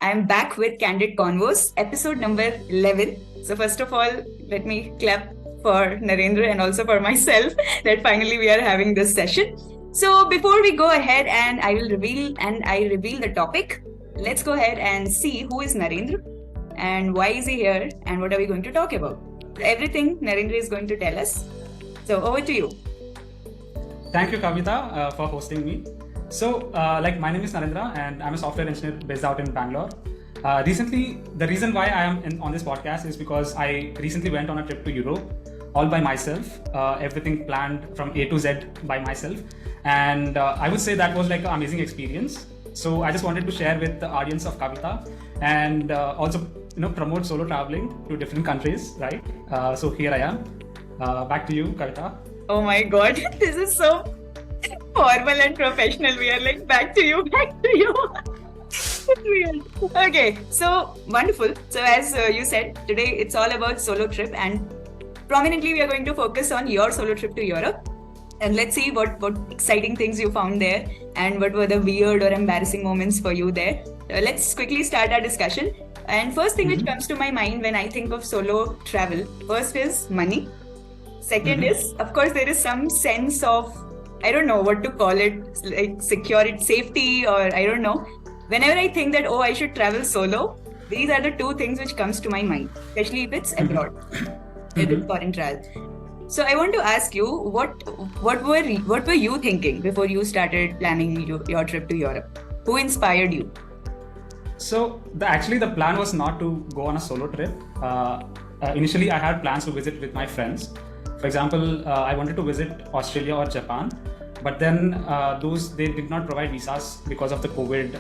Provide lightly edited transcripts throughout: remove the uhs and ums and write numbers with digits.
I'm back with Candid Convos, episode number 11. So, first of all, let me clap for Narendra and also for myself that finally we are having this session. So, before we go ahead and I reveal the topic, let's go ahead and see who is Narendra and why is he here and what are we going to talk about. Everything Narendra is going to tell us. So, over to you. Thank you, Kavita, for hosting me. So, my name is Narendra, and I'm a software engineer based out in Bangalore. Recently, the reason why I am on this podcast is because I recently went on a trip to Europe all by myself, everything planned from A to Z by myself. And I would say that was like an amazing experience. So I just wanted to share with the audience of Kavita and also promote solo traveling to different countries, right? So here I am. Back to you, Kavita. Oh my God, this is so formal and professional. We are like, back to you, back to you. It's weird. Okay, so wonderful. So as you said, today it's all about solo trip, and prominently we are going to focus on your solo trip to Europe. And let's see what exciting things you found there and what were the weird or embarrassing moments for you there. Let's quickly start our discussion. And first thing which comes to my mind when I think of solo travel, first is money. Second is, of course, there is some sense of, I don't know what to call it, like security, safety, or I don't know. Whenever I think that, I should travel solo, these are the two things which comes to my mind, especially if it's abroad, if it's foreign travel. So I want to ask you, what were you thinking before you started planning your trip to Europe? Who inspired you? So actually the plan was not to go on a solo trip. Initially, I had plans to visit with my friends. For example, I wanted to visit Australia or Japan, but then they did not provide visas because of the COVID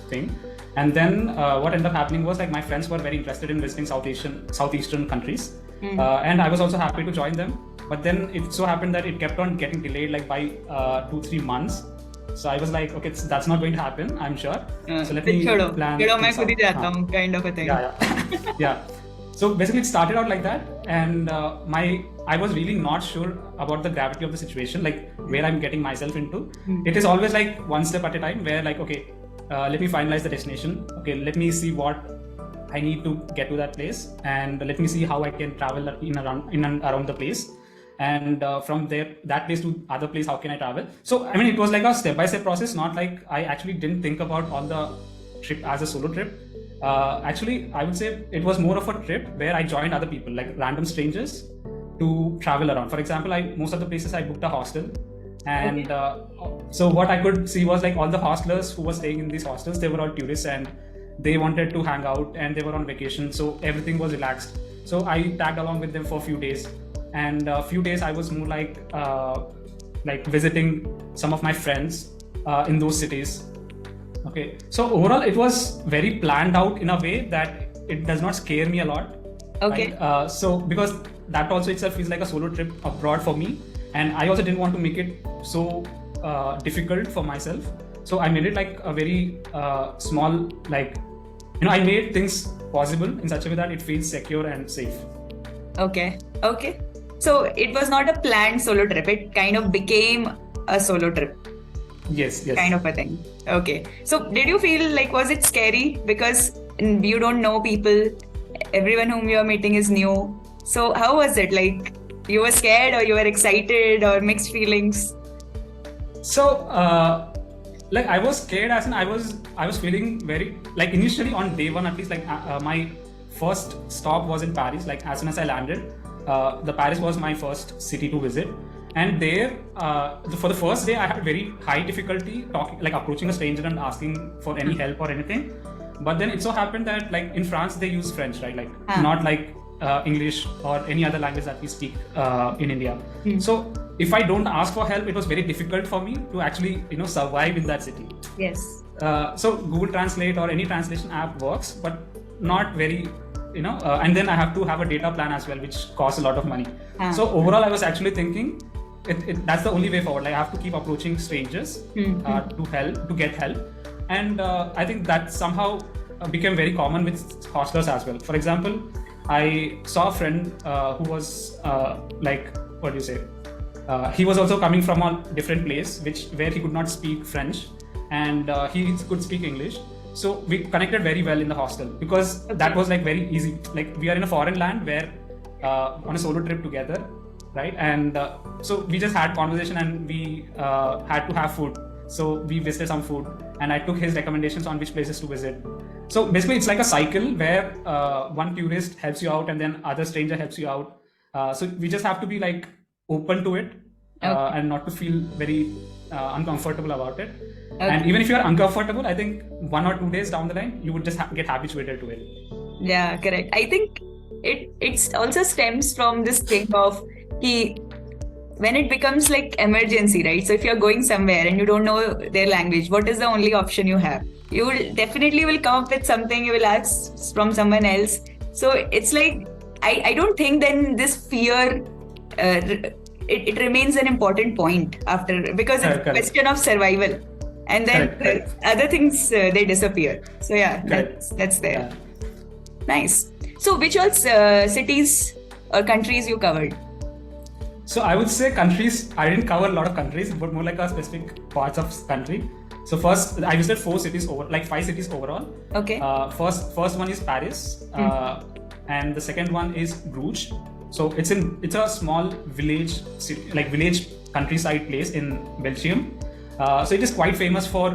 thing. And then what ended up happening was like my friends were very interested in visiting Southeastern countries, and I was also happy to join them. But then it so happened that it kept on getting delayed like by 2-3 months. So I was like, okay, that's not going to happen, I'm sure. So let me plan. Kind of a thing. Yeah. So basically it started out like that, and I was really not sure about the gravity of the situation, like where I'm getting myself into. It is always like one step at a time, where like, okay, let me finalize the destination. Okay, let me see what I need to get to that place, and let me see how I can travel in and around the place. And from that place to other place, how can I travel? So I mean, it was like a step-by-step process, not like I actually didn't think about on the trip as a solo trip. Actually, I would say it was more of a trip where I joined other people, like random strangers, to travel around. For example, most of the places I booked a hostel, and so what I could see was like all the hostlers who were staying in these hostels, they were all tourists and they wanted to hang out and they were on vacation, so everything was relaxed. So I tagged along with them for a few days, and a few days I was more like visiting some of my friends in those cities. Okay, so overall it was very planned out in a way that it does not scare me a lot. Okay. Right? So because that also itself is like a solo trip abroad for me, and I also didn't want to make it so difficult for myself. So I made it like a very small, like, I made things possible in such a way that it feels secure and safe. Okay. So it was not a planned solo trip. It kind of became a solo trip. Yes. Kind of a thing. Okay. So did you feel like, was it scary? Because you don't know people, everyone whom you are meeting is new. So how was it? Like, you were scared or you were excited or mixed feelings? So like I was scared, as in I was feeling very, like initially on day one at least, like my first stop was in Paris. Like as soon as I landed, the Paris was my first city to visit. And there, for the first day, I had very high difficulty approaching a stranger and asking for any help or anything. But then it so happened that like in France, they use French, right? Like not like English or any other language that we speak in India. So if I don't ask for help, it was very difficult for me to actually, survive in that city. Yes. So Google Translate or any translation app works, but not very, and then I have to have a data plan as well, which costs a lot of money. So overall, I was actually thinking, that's the only way forward. Like I have to keep approaching strangers to get help, and I think that somehow became very common with hostlers as well. For example, I saw a friend who was he was also coming from a different place, where he could not speak French, and he could speak English. So we connected very well in the hostel because that was like very easy. Like we are in a foreign land where on a solo trip together, right? And so we just had conversation and we had to have food. So we visited some food and I took his recommendations on which places to visit. So basically it's like a cycle where one tourist helps you out and then other stranger helps you out. So we just have to be like open to it and not to feel very uncomfortable about it. And even if you are uncomfortable, I think 1 or 2 days down the line, you would just get habituated to it. Yeah, correct. I think it also stems from this thing of when it becomes like emergency, right? So if you're going somewhere and you don't know their language, what is the only option you have? You will definitely will come up with something you will ask from someone else. So it's like, I don't think then this fear, it remains an important point after, because it's a question of survival. And then other things, they disappear. So yeah, that's there. Yeah. Nice. So which all cities or countries you covered? So I would say countries, I didn't cover a lot of countries, but more like a specific parts of country. So first, I visited 5 cities overall. Okay. First one is Paris, and the second one is Bruges. So it's a small village countryside place in Belgium. So it is quite famous for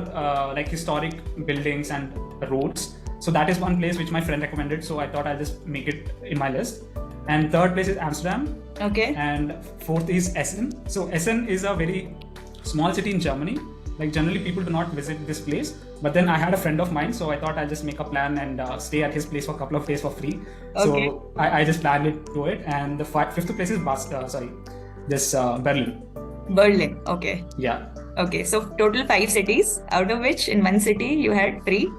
like historic buildings and roads. So that is one place which my friend recommended. So I thought I'll just make it in my list. And third place is Amsterdam. Okay. And fourth is Essen. So Essen is a very small city in Germany. Like generally people do not visit this place. But then I had a friend of mine, so I thought I'll just make a plan and stay at his place for a couple of days for free. Okay. So I just planned it to it. And the fifth place is Berlin. Berlin. Okay. Yeah. Okay. So total 5 cities, out of which in one city you had free.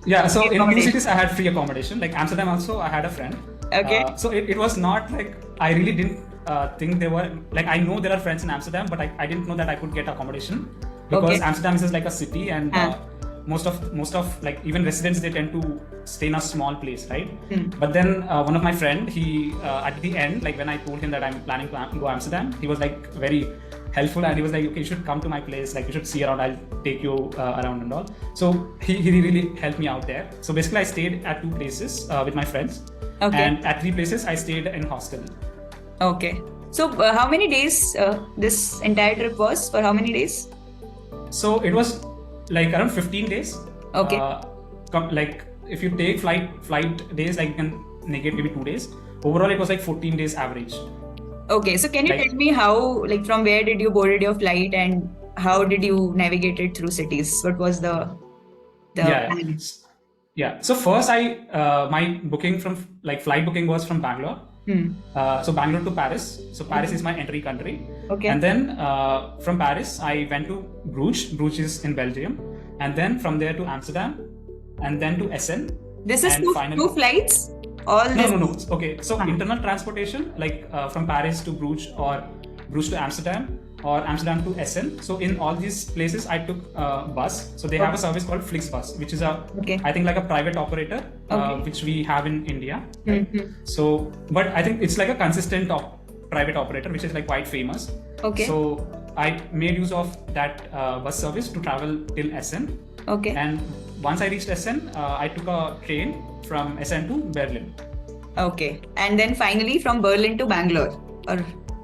Yeah. So in 2 cities I had free accommodation. Like Amsterdam also I had a friend. Okay. So it was not like, I really didn't think they were, like I know there are friends in Amsterdam, but I didn't know that I could get accommodation because Amsterdam is like a city and most of like even residents, they tend to stay in a small place, right? But then one of my friend, he at the end, like when I told him that I'm planning to go Amsterdam, he was like very helpful and he was like, okay, you should come to my place, like you should see around, I'll take you around and all. So he really helped me out there. So basically I stayed at 2 places with my friends. Okay. And at 3 places I stayed in hostel. Okay. So how many days this entire trip was? For how many days? So it was like around 15 days. Okay. Like if you take flight days, like you can negate maybe 2 days. Overall it was like 14 days average. Okay. So can you tell me how, like from where did you boarded your flight and how did you navigate it through cities? What was the plan? Yeah. So first my booking flight booking was from Bangalore. So Bangalore to Paris. So Paris is my entry country. Okay. And then from Paris, I went to Bruges. Bruges is in Belgium. And then from there to Amsterdam. And then to Essen. This is 2 flights? No. Okay. So internal transportation, like from Paris to Bruges or Bruges to Amsterdam. Or Amsterdam to Essen. So in all these places, I took a bus. So they have a service called Flixbus, which is I think like a private operator, which we have in India. Right? So, but I think it's like a consistent private operator, which is like quite famous. Okay. So I made use of that bus service to travel till Essen. Okay. And once I reached Essen, I took a train from Essen to Berlin. Okay. And then finally from Berlin to Bangalore.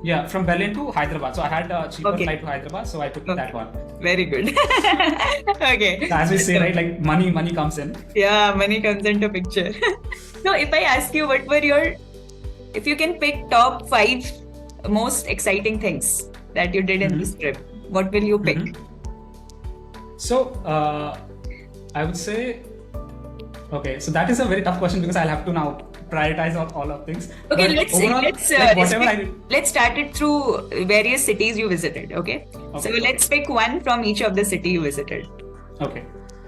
Yeah, from Berlin to Hyderabad. So I had a cheaper flight to Hyderabad, so I took that one. Very good. Okay. So as we say, right, like money comes in. Yeah, money comes into picture. So if I ask you, if you can pick top 5 most exciting things that you did in this trip, what will you pick? So I would say, okay, so that is a very tough question because I'll have to now prioritize all of things. Okay, let's start it through various cities you visited. Okay. So let's pick one from each of the city you visited. Okay.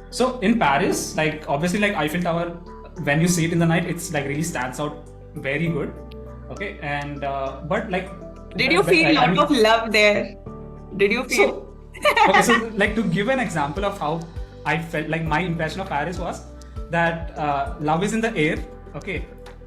So in Paris, like obviously like Eiffel Tower, when you see it in the night, it's like really stands out very good. Okay. And but like, did you feel a lot of love there? Did you feel? Okay, so like to give an example of how I felt, like my impression of Paris was that love is in the air. Okay.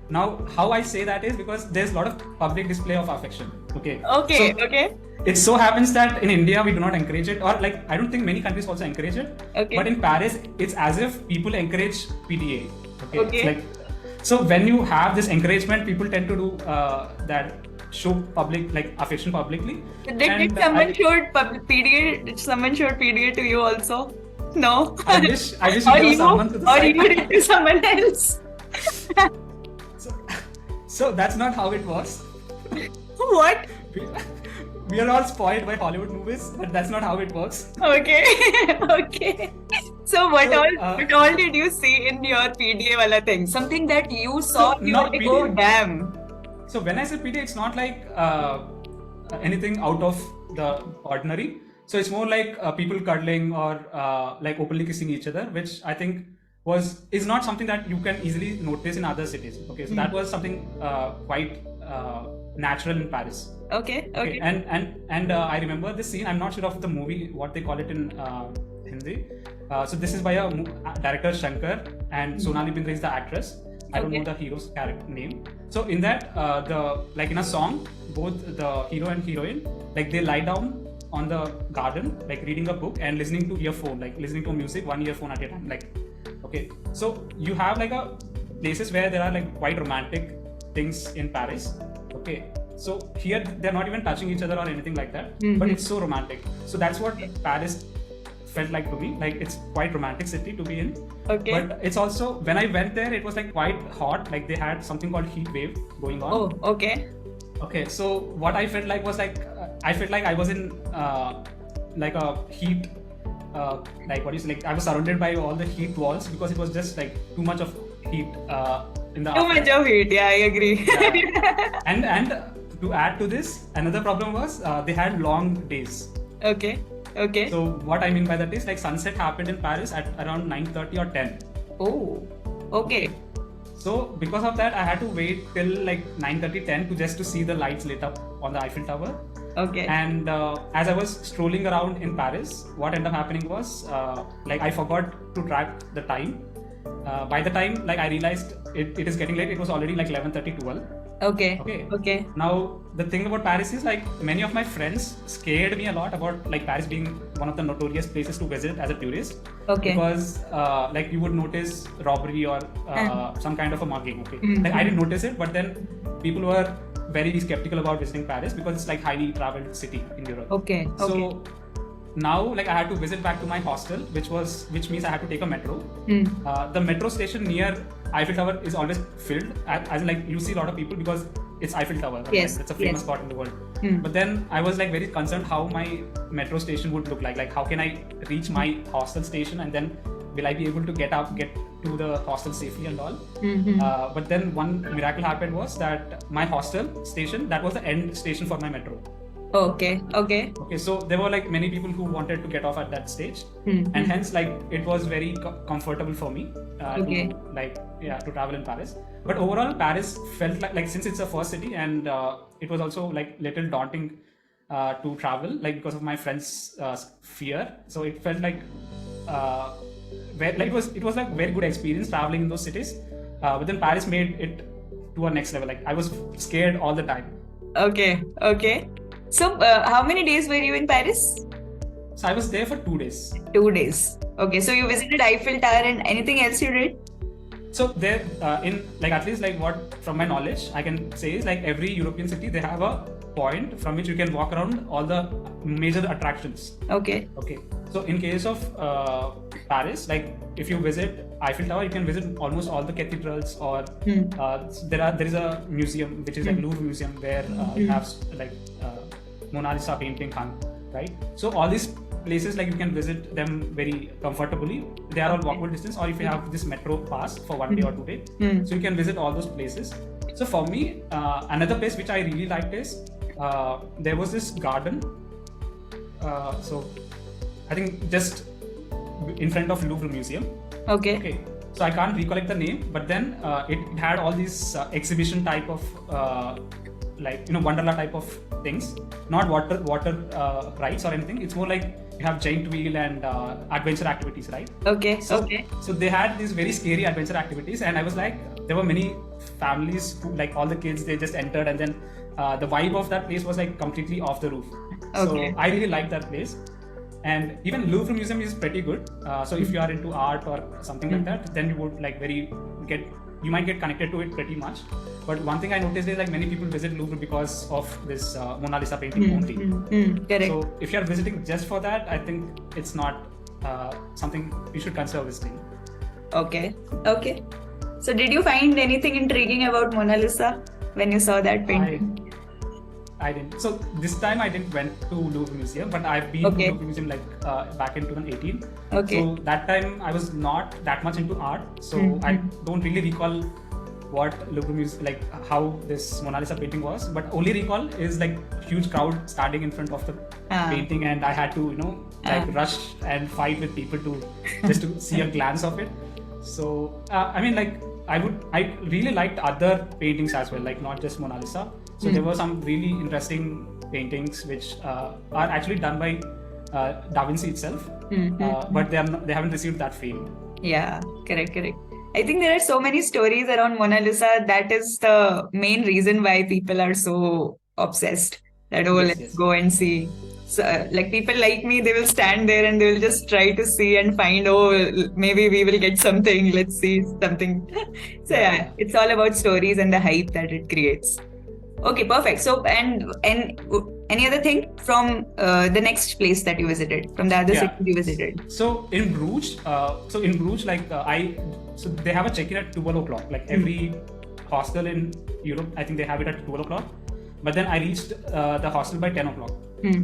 Now, how I say that is because there's a lot of public display of affection. Okay. Okay. So, Okay. it so happens that in India we do not encourage it, or like I don't think many countries also encourage it. Okay. But in Paris, it's as if people encourage PDA. Okay. Okay. It's like, so when you have this encouragement, people tend to do that, show public like affection publicly. Did someone showed PDA? Did someone showed PDA to you also? No. I wish or there was you, someone to the or side. you did to someone else. So that's not how it was. What? We are all spoiled by Hollywood movies, but that's not how it works. Okay. Okay. So what So, all did you see in your PDA wala thing? Something that you saw, So, you were not like, oh PDA. damn. So when I say PDA, it's not like anything out of the ordinary. So it's more like people cuddling or like openly kissing each other, which I think is not something that you can easily notice in other cities. Okay, so that was something quite natural in Paris. Okay. Okay. And I remember this scene. I'm not sure of the movie, what they call it in Hindi. So this is by a director Shankar, and Sonali Bindra is the actress. I don't know the hero's character name. So in that, in a song, both the hero and heroine, like they lie down on the garden, like reading a book and listening to earphone, like listening to music, one earphone at a time. Like, okay, so you have like a places where there are like quite romantic things in Paris. Okay, so here they're not even touching each other or anything like that, but it's so romantic. So that's what Paris felt like to me. Like it's quite romantic city to be in. Okay. But it's also, when I went there, it was like quite hot. Like they had something called heat wave going on. Oh, okay. Okay, so what I felt like was like I felt like I was in like a heat, like what is like I was surrounded by all the heat walls because it was just like too much of heat in the Too much of heat. Yeah, I agree. Yeah. And to add to this, another problem was they had long days. Okay. Okay. So what I mean by that is like sunset happened in Paris at around 9:30 or 10. Oh. Okay. So because of that, I had to wait till like 9:30, 10 to just to see the lights lit up on the Eiffel Tower. Okay. And as I was strolling around in Paris, what ended up happening was like I forgot to track the time. By the time like I realized it is getting late, it was already like 11:30, 12. Okay. Okay. Okay. Now the thing about Paris is like many of my friends scared me a lot about like Paris being one of the notorious places to visit as a tourist. Okay. Because like you would notice robbery or some kind of a mugging. Okay. Mm-hmm. Like I didn't notice it, but then people were very skeptical about visiting Paris because it's like highly traveled city in Europe. Okay. So now like I had to visit back to my hostel, which means I had to take a metro. The metro station near Eiffel Tower is always filled, as in, like you see a lot of people because it's Eiffel Tower. Yes. Right? It's a famous spot in the world. But then I was like very concerned how my metro station would look like. Like how can I reach my hostel station and then will I be able to get to the hostel safely and all? But then one miracle happened was that my hostel station, that was the end station for my metro. Okay. Okay. Okay, so there were like many people who wanted to get off at that stage, and hence like it was very comfortable for me to travel in Paris. But overall, Paris felt like since it's a first city, and it was also like little daunting to travel, like because of my friends' fear. So it felt like it was like very good experience traveling in those cities. But then Paris made it to a next level. Like I was scared all the time. Okay. Okay. So, how many days were you in Paris? So I was there for 2 days. 2 days. Okay, so you visited Eiffel Tower and anything else you did? So there, in like at least like what from my knowledge I can say is like every European city they have a point from which you can walk around all the major attractions. Okay. Okay. So in case of Paris, like if you visit Eiffel Tower, you can visit almost all the cathedrals, or there is a museum which is like Louvre Museum where you have like Mona Lisa painting hung, right? So all these places like you can visit them very comfortably. They are all walkable distance, or if you have this metro pass for 1 day or 2 days, so you can visit all those places. So for me, another place which I really liked is there was this garden. So I think just in front of Louvre Museum. Okay. Okay. So I can't recollect the name, but then it had all these exhibition type of Wonderla type of things. Not water rides or anything. It's more like you have giant wheel and adventure activities, right? Okay. So they had these very scary adventure activities, and I was like, there were many families who, like, all the kids, they just entered, and then the vibe of that place was like completely off the roof. Okay. So I really liked that place. And even Louvre Museum is pretty good. So if you are into art or something like that, then you would like you might get connected to it pretty much. But one thing I noticed is like many people visit Louvre because of this Mona Lisa painting only. Correct. So if you are visiting just for that, I think it's not something you should consider visiting. Okay. So did you find anything intriguing about Mona Lisa when you saw that painting? I didn't. So this time I didn't went to Louvre Museum, but I've been to Louvre Museum like back in 2018. Okay. So that time I was not that much into art, so I don't really recall what Louvre Museum, like how this Mona Lisa painting was. But only recall is like huge crowd standing in front of the painting, and I had to like rush and fight with people to just to see a glance of it. So I mean, like I really liked other paintings as well, like not just Mona Lisa. So there were some really interesting paintings which are actually done by Da Vinci itself, but they haven't received that fame. Yeah, correct. I think there are so many stories around Mona Lisa. That is the main reason why people are so obsessed. That let's go and see. So, like people like me, they will stand there and they will just try to see and find, maybe we will get something. Let's see something. So yeah, it's all about stories and the hype that it creates. Okay, perfect. So, and any other thing from the next place that you visited, from the other city you visited? So in Bruges, like so they have a check-in at 12 o'clock. Like every hostel in Europe, I think they have it at 12 o'clock. But then I reached the hostel by 10 o'clock.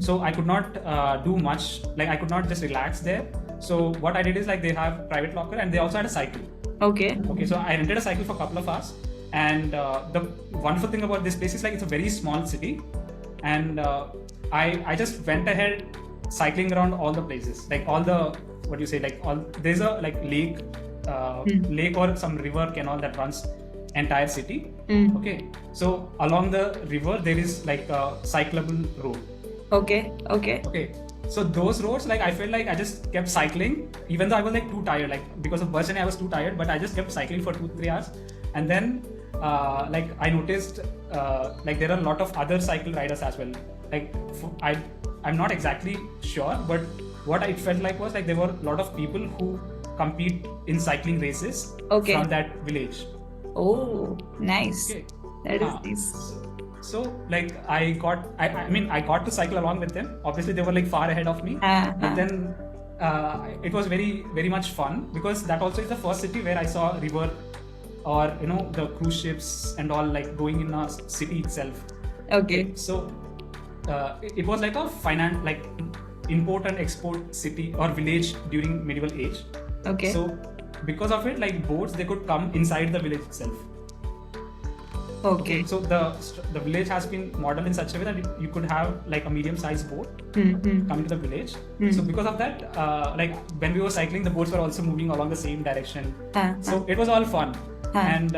So I could not do much. Like I could not just relax there. So what I did is like they have private locker and they also had a cycle. Okay. So I rented a cycle for a couple of hours. And the wonderful thing about this place is like it's a very small city, and I just went ahead cycling around all the places, like all the there's a like lake or some river canal that runs entire city. Okay, so along the river there is like a cyclable road. Okay. So those roads, like I felt like I just kept cycling, even though I was like too tired, like because of bus journey I was too tired, but I just kept cycling for 2-3 hours, and then like I noticed like there are a lot of other cycle riders as well. Like I'm not exactly sure, but what I felt like was like there were a lot of people who compete in cycling races from that village. Oh, nice. Okay. That is nice. So like I got to cycle along with them. Obviously they were like far ahead of me, but then it was very, very much fun because that also is the first city where I saw a river or the cruise ships and all like going in a city itself. Okay. So it was like a like import and export city or village during medieval age. Okay. So because of it, like boats, they could come inside the village itself. Okay. So the village has been modeled in such a way that you could have like a medium-sized boat come to the village. So because of that, like when we were cycling, the boats were also moving along the same direction. So it was all fun. And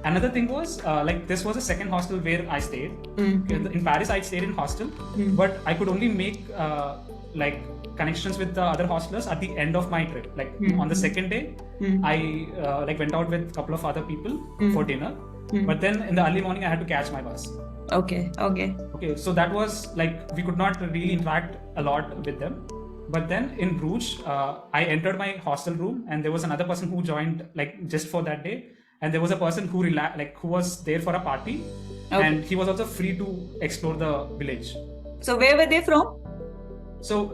another thing was like this was the second hostel where I stayed. In Paris, I stayed in hostel, but I could only make like connections with the other hostlers at the end of my trip. Like on the second day, I like went out with a couple of other people for dinner. But then in the early morning, I had to catch my bus. Okay. So that was like we could not really interact a lot with them. But then in Bruges, I entered my hostel room, and there was another person who joined like just for that day, and there was a person who who was there for a party, and he was also free to explore the village. So where were they from? So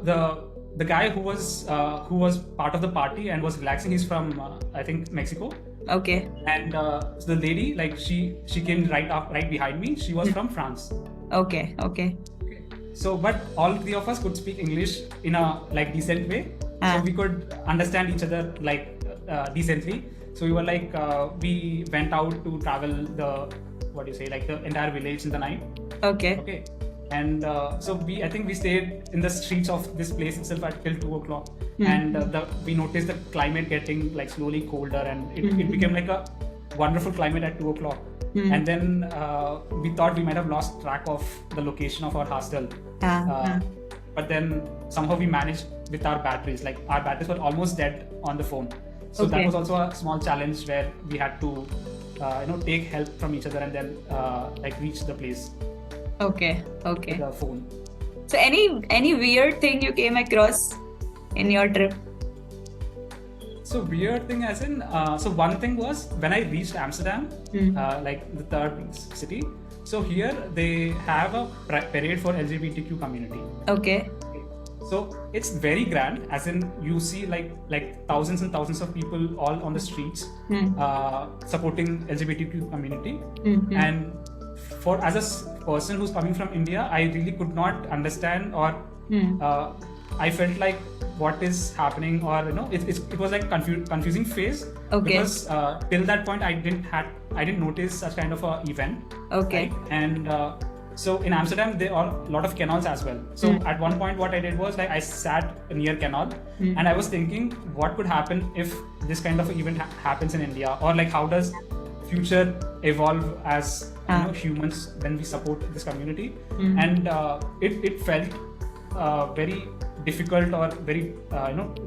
the guy who was part of the party and was relaxing, he's from I think Mexico. Okay. And so the lady, like she came right behind me. She was from France. Okay. So, but all three of us could speak English in a like decent way, so we could understand each other like decently. So we were like we went out to travel the the entire village in the night. Okay. And so I think we stayed in the streets of this place itself till 2 o'clock, and we noticed the climate getting like slowly colder, and it became like a wonderful climate at 2 o'clock. And then we thought we might have lost track of the location of our hostel. But then somehow we managed with our batteries. Like our batteries were almost dead on the phone. So that Okay. was also a small challenge where we had to, take help from each other and then like reach the place Okay. with Okay. the phone. So any weird thing you came across in your trip? So weird thing as in, so one thing was when I reached Amsterdam, like the third city. So here they have a parade for LGBTQ community. Okay. So it's very grand, as in you see like thousands and thousands of people all on the streets supporting LGBTQ community. And for as a person who's coming from India, I really could not understand, or I felt like what is happening, or it was like confusing phase. Okay. Because till that point I didn't notice such kind of a event. Okay. Right? And so in Amsterdam there are a lot of canals as well. So at one point what I did was like I sat near canal and I was thinking what could happen if this kind of event happens in India, or like how does future evolve as humans when we support this community. And it felt very difficult, or very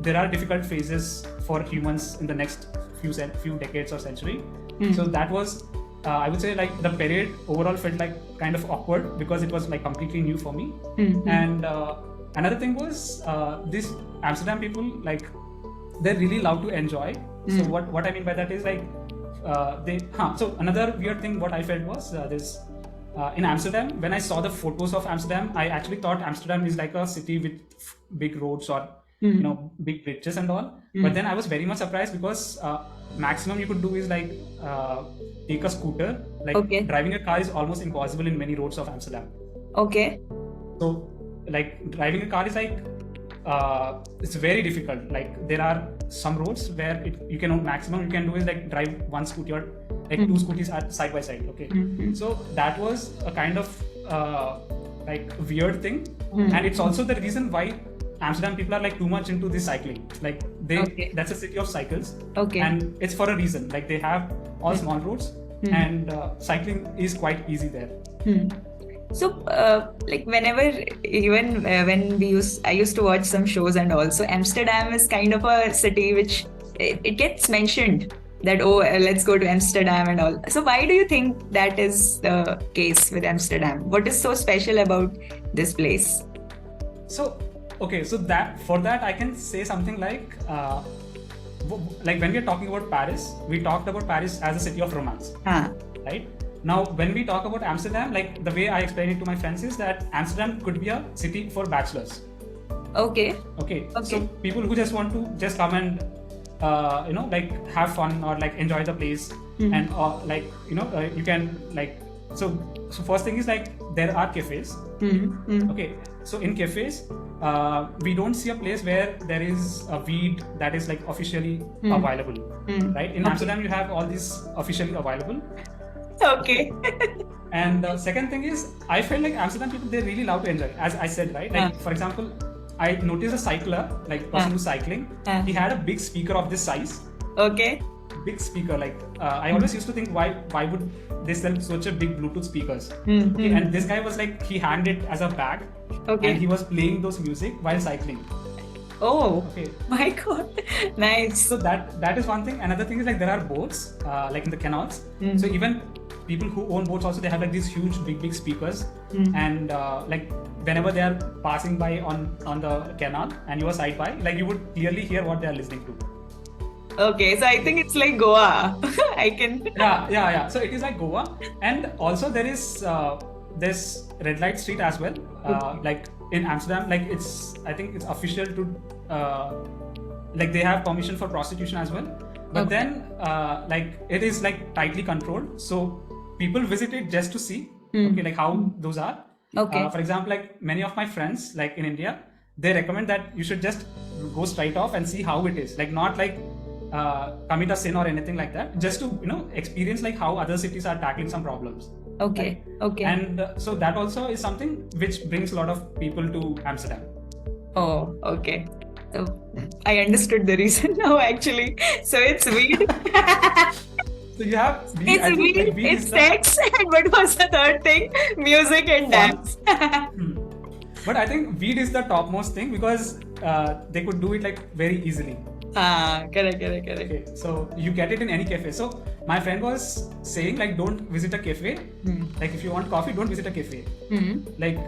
there are difficult phases for humans in the next few decades or century. So that was I would say like the parade overall felt like kind of awkward because it was like completely new for me. And another thing was these Amsterdam people, like they're really loud to enjoy. So what I mean by that is like so another weird thing what I felt was this in Amsterdam, when I saw the photos of Amsterdam, I actually thought Amsterdam is like a city with big roads or big bridges and all. But then I was very much surprised because maximum you could do is like take a scooter. Like driving a car is almost impossible in many roads of Amsterdam. Okay. So like driving a car is like it's very difficult. Like there are some roads where you can maximum you can do is like drive one scooty or like two scooties side by side. Okay. So that was a kind of like weird thing. And it's also the reason why Amsterdam people are like too much into this cycling. Like that's a city of cycles. Okay. And it's for a reason. Like they have all small roads and cycling is quite easy there. So, like whenever, even when I used to watch some shows and also Amsterdam is kind of a city which it gets mentioned that, let's go to Amsterdam and all. So why do you think that is the case with Amsterdam? What is so special about this place? So, okay, so that for that I can say something like when we are talking about Paris, we talked about Paris as a city of romance, right? Now, when we talk about Amsterdam, like the way I explain it to my friends is that Amsterdam could be a city for bachelors. Okay. So people who just want to just come and like have fun or like enjoy the place and like you can like so first thing is like there are cafes. Okay. So in cafes, we don't see a place where there is a weed that is like officially available, right? In Amsterdam, you have all these officially available. Okay. And the second thing is, I felt like Amsterdam people, they're really loud to enjoy. As I said, right? Like, for example, I noticed a cycler, like person who's cycling. He had a big speaker of this size. Okay. Big speaker. Like, I always used to think, why would they sell such a big Bluetooth speakers? Okay, and this guy was like, he had it as a bag. Okay. And he was playing those music while cycling. Oh, okay. My God. Nice. So that is one thing. Another thing is like there are boats, like in the canals. So even people who own boats also, they have like these huge big speakers, and like whenever they are passing by on the canal and you are side by, like you would clearly hear what they are listening to. Okay, so I think it's like Goa. I can. Yeah. So it is like Goa, and also there is this red light street as well. Like in Amsterdam, like I think it's official to like they have permission for prostitution as well. But then like it is like tightly controlled. So people visit it just to see like how those are. Okay. For example, like many of my friends like in India, they recommend that you should just go straight off and see how it is. Like not like commit a sin or anything like that. Just to experience like how other cities are tackling some problems. Okay. Right? Okay. And so that also is something which brings a lot of people to Amsterdam. Oh, okay. So I understood the reason now actually. So it's weed. So you have weed. It's weed, it's sex, and what was the third thing? Music and dance. But I think weed is the topmost thing because they could do it like very easily. Correct. Okay, so you get it in any cafe. So my friend was saying like, don't visit a cafe. Like if you want coffee, don't visit a cafe. Like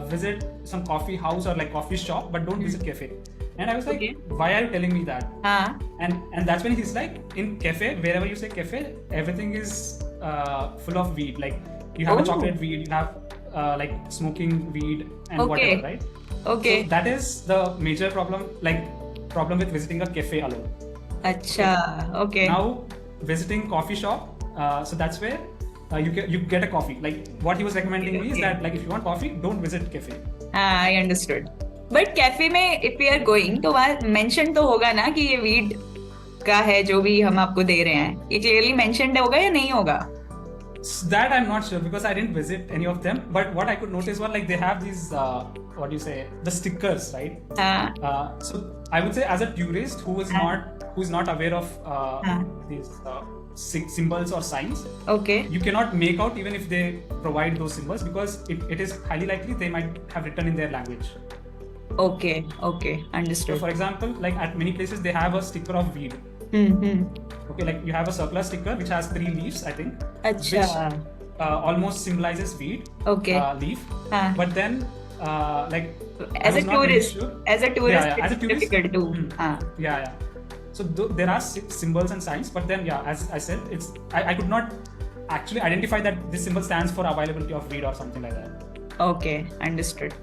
visit some coffee house or like coffee shop, but don't visit cafe. And I was like, why are you telling me that? And that's when he's like, in cafe, wherever you say cafe, everything is full of weed. Like you have a chocolate weed, you have like smoking weed and whatever, right? Okay. So that is the major problem, problem with visiting a cafe alone. Acha, okay. Now visiting coffee shop, so that's where you get a coffee. Like what he was recommending me is that like if you want coffee, don't visit cafe. I understood. But cafe में if we are going तो वहाँ mention तो होगा ना कि ये weed का है जो भी हम आपको दे रहे हैं. ये clearly mentioned होगा या नहीं होगा? That I'm not sure because I didn't visit any of them. But what I could notice was like they have these what do you say, the stickers, right? So I would say as a tourist who is not aware of these symbols or signs, you cannot make out even if they provide those symbols because it is highly likely they might have written in their language. Okay, understood. So for example, like at many places they have a sticker of weed. Okay, like you have a circular sticker which has 3 leaves, I think, which almost symbolizes weed leaf. But then like as a tourist, it's difficult to. So there are symbols and signs, but then as I said, I could not actually identify that this symbol stands for availability of weed or something like that. Okay, understood.